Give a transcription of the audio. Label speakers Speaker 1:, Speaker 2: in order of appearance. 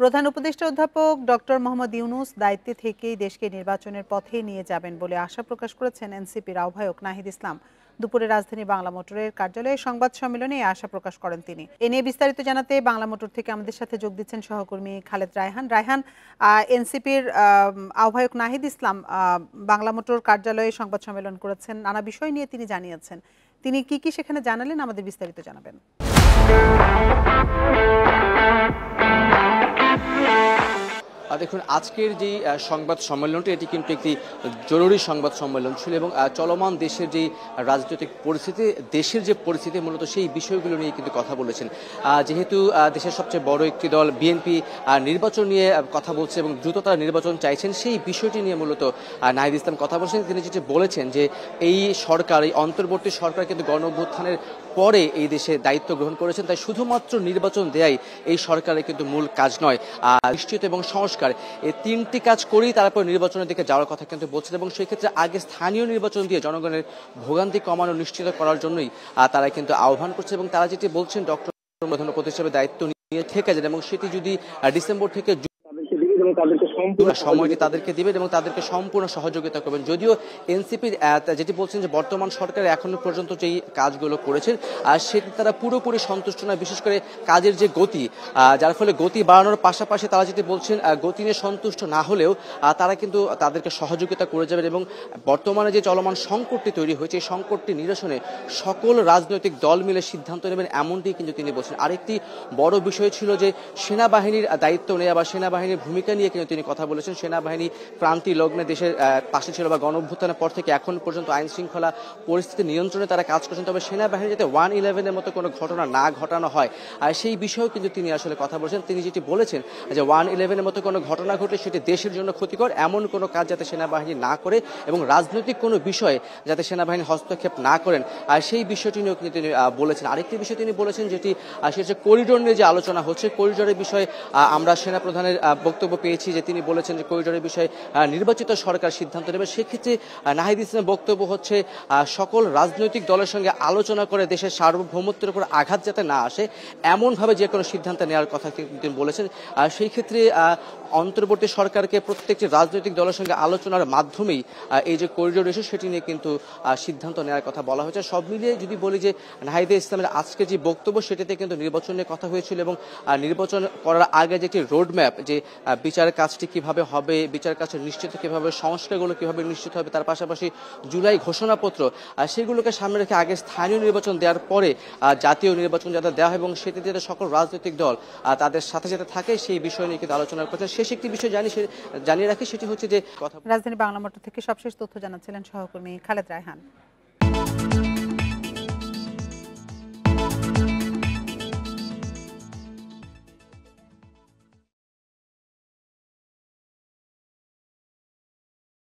Speaker 1: প্রধান উপদেষ্টা অধ্যাপক ডক্টর মোহাম্মদ ইউনূস দায়িত্বে থেকেই দেশকে নির্বাচনের পথে নিয়ে যাবেন বলে আশা প্রকাশ করেছেন এনসিপির আহ্বায়ক নাহিদ ইসলাম। দুপুরে রাজধানী বাংলা মোটরের কার্যালয়ে সংবাদ সম্মেলনে এই আশা প্রকাশ করেন তিনি। এ নিয়ে বিস্তারিত জানাতে বাংলা মোটর থেকে আমাদের সাথে যোগ দিচ্ছেন সহকর্মী খালেদ রায়হান। রায়হান, এনসিপির আহ্বায়ক নাহিদ ইসলাম বাংলা মোটর কার্যালয়ে সংবাদ সম্মেলন করেছেন, নানা বিষয় নিয়ে তিনি জানিয়েছেন। তিনি কি কি সেখানে জানালেন আমাদের বিস্তারিত জানাবেন।
Speaker 2: দেখুন, আজকের যে সংবাদ সম্মেলনটি এটি কিন্তু একটি জরুরি সংবাদ সম্মেলন ছিল এবং চলমান দেশের যে রাজনৈতিক পরিস্থিতি, দেশের যে পরিস্থিতি মূলত সেই বিষয়গুলো নিয়ে কিন্তু কথা বলেছেন। যেহেতু দেশের সবচেয়ে বড় একটি দল বিএনপি নির্বাচন নিয়ে কথা বলছে এবং দ্রুত তারা নির্বাচন চাইছেন, সেই বিষয়টি নিয়ে মূলত নাহিদ ইসলাম কথা বলছেন। তিনি যেটি বলেছেন যে এই সরকার, এই অন্তর্বর্তী সরকার কিন্তু গণঅভ্যুত্থানের পরে এই দেশে দায়িত্ব গ্রহণ করেছেন, তাই শুধুমাত্র নির্বাচন দেয়াই এই সরকারের কিন্তু মূল কাজ নয়। নিশ্চিত এবং সংস্কার, এই তিনটি কাজ করেই তারপর নির্বাচনের দিকে যাওয়ার কথা কিন্তু বলছেন এবং সেই ক্ষেত্রে আগে স্থানীয় নির্বাচন দিয়ে জনগণের ভোগান্তি কমানো নিশ্চিত করার জন্যই তারা কিন্তু আহ্বান করছে। এবং তারা যেটি বলছেন, ডক্টর প্রধান উপদেষ্টা হিসেবে দায়িত্ব নিয়ে থেকে যান এবং সেটি যদি ডিসেম্বর থেকে সময়টি তাদেরকে দিবেন এবং তাদেরকে সম্পূর্ণ সহযোগিতা করবেন। যদিও এনসিপি যেটি বলছেন যে বর্তমান সরকার এখনো পর্যন্ত যেই কাজগুলো করেছেন সেটি তারা পুরোপুরি সন্তুষ্ট নয়, বিশেষ করে কাজের যে গতি, যার ফলে গতি বাড়ানোর পাশাপাশি তারা যেটি বলছেন গতি নিয়ে সন্তুষ্ট না হলেও তারা কিন্তু তাদেরকে সহযোগিতা করে যাবেন এবং বর্তমানে যে চলমান সংকটটি তৈরি হয়েছে এই সংকটটি নিরসনে সকল রাজনৈতিক দল মিলে সিদ্ধান্ত নেবেন, এমনটি কিন্তু তিনি বলছেন। আরেকটি বড় বিষয় ছিল যে সেনাবাহিনীর দায়িত্ব নেওয়া বা সেনাবাহিনীর ভূমিকা নিয়ে কিন্তু তিনি কথা বলেছেন। সেনাবাহিনী ক্রান্তি লগ্নে দেশের পাশে ছিল বা গণঅভ্যুত্থানের পর থেকে এখন পর্যন্ত আইন শৃঙ্খলা পরিস্থিতি নিয়ন্ত্রণে তারা কাজ করছেন, তবে সেনাবাহিনী যাতে 1/11-এর মতো কোনো ঘটনা না ঘটানো হয় আর সেই বিষয়েও কিন্তু তিনি আসলে কথা বলেছেন। তিনি যেটি বলেছেন যে 1/11-এর মতো কোনো ঘটনা ঘটলে সেটি দেশের জন্য ক্ষতিকর, এমন কোনো কাজ যাতে সেনাবাহিনী না করে এবং রাজনৈতিক কোনো বিষয়ে যাতে সেনাবাহিনী হস্তক্ষেপ না করেন আর সেই বিষয়টি নিয়েও কিন্তু তিনি বলেছেন। আরেকটি বিষয় তিনি বলেছেন যেটি সেটা হচ্ছে করিডোর নিয়ে যে আলোচনা হচ্ছে, করিডোরের বিষয়ে আমরা সেনাপ্রধানের বক্তব্য পেয়েছি যে তিনি বলেছেন যে করিডোরের বিষয়ে নির্বাচিত সরকার সিদ্ধান্ত নেবে। সেক্ষেত্রে নাহিদ ইসলামের বক্তব্য হচ্ছে সকল রাজনৈতিক দলের সঙ্গে আলোচনা করে দেশের সার্বভৌমত্বের উপর আঘাত যাতে না আসে এমনভাবে যে কোনো সিদ্ধান্ত নেওয়ার কথা তিনি বলেছেন। সেই ক্ষেত্রে অন্তর্বর্তী সরকারকে প্রত্যেকটি রাজনৈতিক দলের সঙ্গে আলোচনার মাধ্যমেই এই যে করিডোর ইস্যু সেটি নিয়ে কিন্তু সিদ্ধান্ত নেওয়ার কথা বলা হয়েছে। সব মিলিয়ে যদি বলি যে নাহিদ ইসলামের আজকে যে বক্তব্য সেটিতে কিন্তু নির্বাচন নিয়ে কথা হয়েছিল এবং নির্বাচন করার আগে যে একটি রোডম্যাপ, যে বিচারের কাজটি কিভাবে হবে, বিচার কাজটি নিশ্চিত কিভাবে, সংস্কারগুলো কিভাবে নিশ্চিত হবে, তার পাশাপাশি জুলাই ঘোষণাপত্র সেগুলোকে সামনে রেখে আগে স্থানীয় নির্বাচন দেওয়ার পরে জাতীয় নির্বাচন যাতে দেওয়া হয় এবং সেটিতে যাতে সকল রাজনৈতিক দল তাদের সাথে যাতে থাকে সেই বিষয় নিয়ে কিন্তু আলোচনা করছেন। শেষ একটি বিষয় জানিয়ে রাখি, সেটি হচ্ছে যে
Speaker 1: রাজধানী বাংলা মোটর থেকে সবশেষ তথ্য জানাচ্ছিলেন সহকর্মী খালেদ রায়হান।